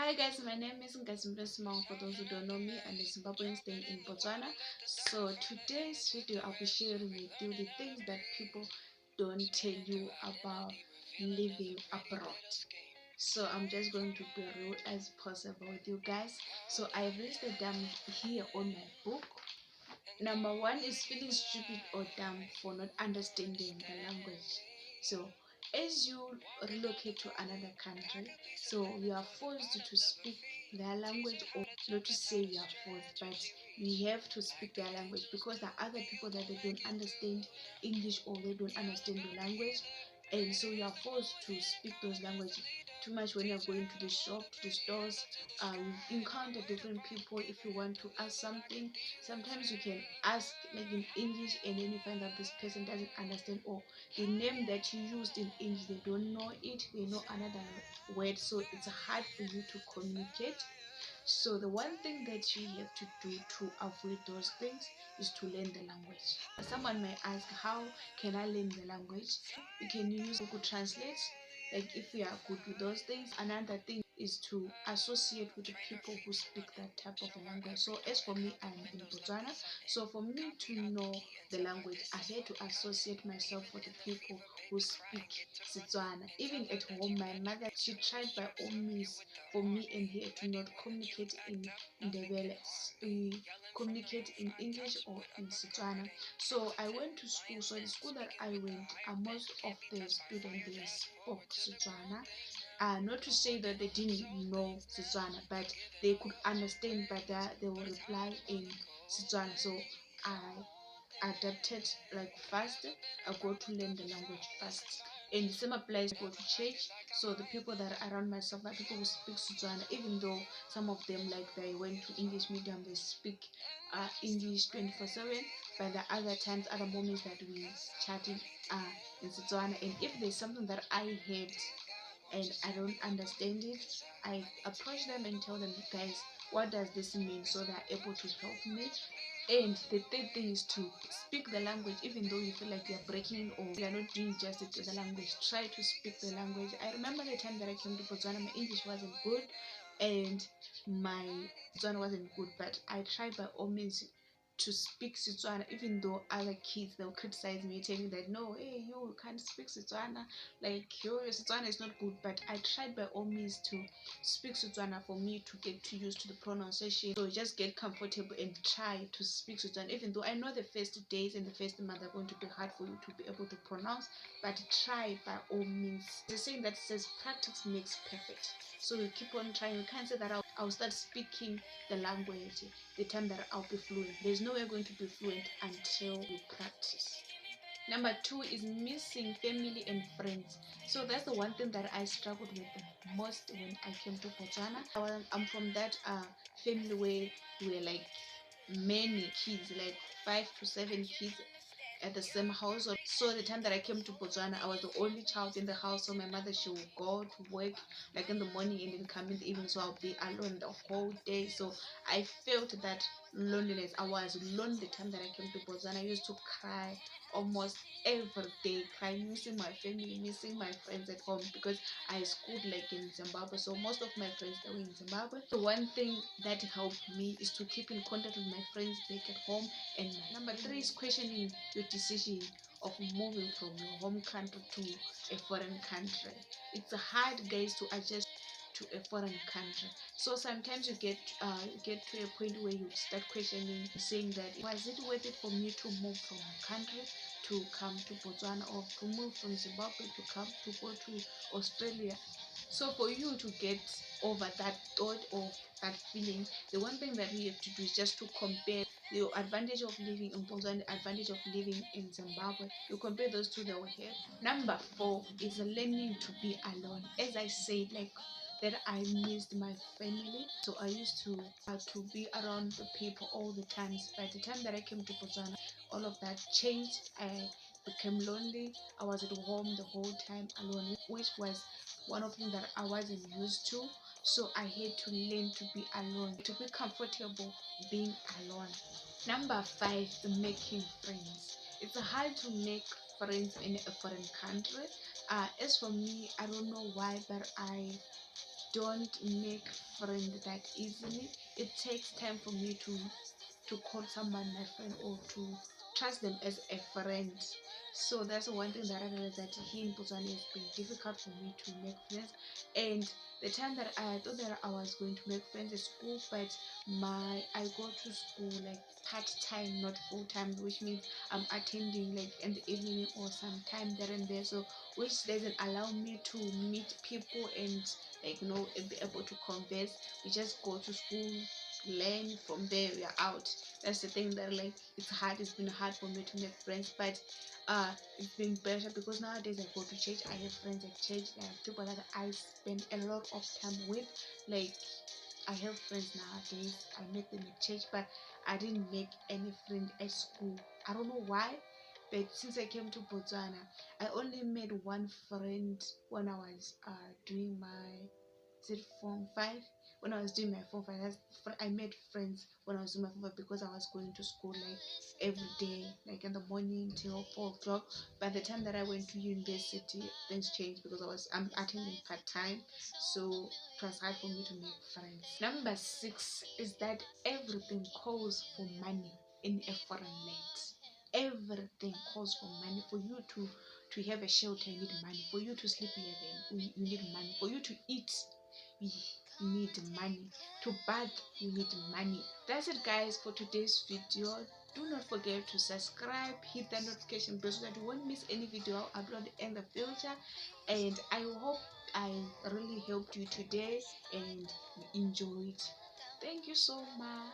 Hi guys, my name is Ngasimbe Simang. For those who don't know me, I'm a Zimbabwean staying in Botswana. So today's video, I'll be sharing with you the things that people don't tell you about living abroad. So I'm just going to be real as possible with you guys. So I've listed them here on my book. Number one is feeling stupid or dumb for not understanding the language. So as you relocate to another country, so you are forced to speak their language, or not to say you are forced, but you have to speak their language because there are other people that they don't understand English or they don't understand your language, and so you are forced to speak those languages. Too much when you're going to the shop, to the stores, you encounter different people. If you want to ask something, sometimes you can ask like in English, and then you find that this person doesn't understand, or the name that you used in English, they don't know it, they know another word, so it's hard for you to communicate. So the one thing that you have to do to avoid those things is to learn the language. Someone may ask, how can I learn the language? You can use Google Translate, like if you are good with those things. Another thing is to associate with the people who speak that type of language. So as for me, I'm in Botswana, so for me to know the language, I had to associate myself with the people who speak Setswana. Even at home, my mother, she tried by all means for me and her to not communicate in Ndebele. We communicate in English or in Setswana. So I went to school. So the school that I went, most of the students they spoke Setswana. Not to say that they didn't know Setswana, but they could understand, but they will reply in Setswana. So I adapted like fast. I got to learn the language fast. In the same applies, I go to church. So the people that are around myself are people who speak Setswana, even though some of them, like they went to English medium, they speak English 24/7. But the other times, other moments that we chatting in Setswana. And if there's something that I heard and I don't understand it, I approach them and tell them, guys, what does this mean? So they're able to help me. And the third thing is to speak the language, even though you feel like you're breaking or you're not doing justice to the language. Try to speak the language. I remember the time that I came to Botswana, my English wasn't good and my Setswana wasn't good, but I tried by all means to speak Setswana, even though other kids they'll criticize me, telling that no, hey, you can't speak Setswana, like your Setswana is not good. But I tried by all means to speak Setswana for me to get too used to the pronunciation. So just get comfortable and try to speak Setswana, even though I know the first days and the first month are going to be hard for you to be able to pronounce, but try by all means. The saying that says practice makes perfect. So you keep on trying. You can't say that I'll start speaking the language the time that I'll be fluent. There's no way you're going to be fluent until you practice. Number two is missing family and friends. So that's the one thing that I struggled with the most when I came to Botswana. I'm from that family where we're like many kids, like 5 to 7 kids at the same house. So the time that I came to Botswana, I was the only child in the house. So my mother, she would go to work like in the morning and then come in the evening. So I'll be alone the whole day. So I felt that loneliness. I was lonely the time that I came to Botswana. I used to cry almost every day, crying, missing my family, missing my friends at home, because I schooled like in Zimbabwe. So most of my friends they were in Zimbabwe. So one thing that helped me is to keep in contact with my friends back at home. And number three is questioning your decision of moving from your home country to a foreign country. It's hard, guys, to adjust to a foreign country. So sometimes you get to a point where you start questioning, saying that was it worth it for me to move from a country to come to Botswana, or to move from Zimbabwe to come to go to Australia. So for you to get over that thought or that feeling, the one thing that you have to do is just to compare the advantage of living in Botswana and the advantage of living in Zimbabwe. You compare those two that we have. Number four is learning to be alone. As I said, like that I missed my family, so I used to be around the people all the times. By the time that I came to Botswana, all of that changed. I became lonely. I was at home the whole time alone, which was one of them that I wasn't used to. So I had to learn to be alone, to be comfortable being alone. Number five, making friends. It's hard to make friends in a foreign country. As for me, I don't know why, but I don't make friends that easily. It takes time for me to call someone my friend or to trust them as a friend. So that's one thing that I realized, that here in Botswana it's been difficult for me to make friends. And the time that I thought that I was going to make friends at school, but I go to school like part time, not full time, which means I'm attending like in the evening or sometime there and there. So which doesn't allow me to meet people and like be able to converse. We just go to school, learn, from there we are out. That's the thing that like it's been hard for me to make friends, but it's been better because nowadays I go to church, I have friends at church, there are people that I spend a lot of time with. Like I have friends nowadays, I met them at church, but I didn't make any friend at school. I don't know why, but since I came to Botswana, I only made one friend when I was doing my, is it form 5? When I was doing my form 5, I made friends when I was doing my form 5 because I was going to school like every day, like in the morning till 4 o'clock. By the time that I went to university, things changed because I'm attending part time, so it was hard for me to make friends. Number 6 is that everything calls for money in a foreign land. Everything calls for money. For you to have a shelter, you need money. For you to sleep, you need money. For you to eat, you need money. To bath, you need money. That's it, guys, for today's video. Do not forget to subscribe, hit the notification bell so that you won't miss any video I'll upload in the future. And I hope I really helped you today and you enjoyed. Thank you so much.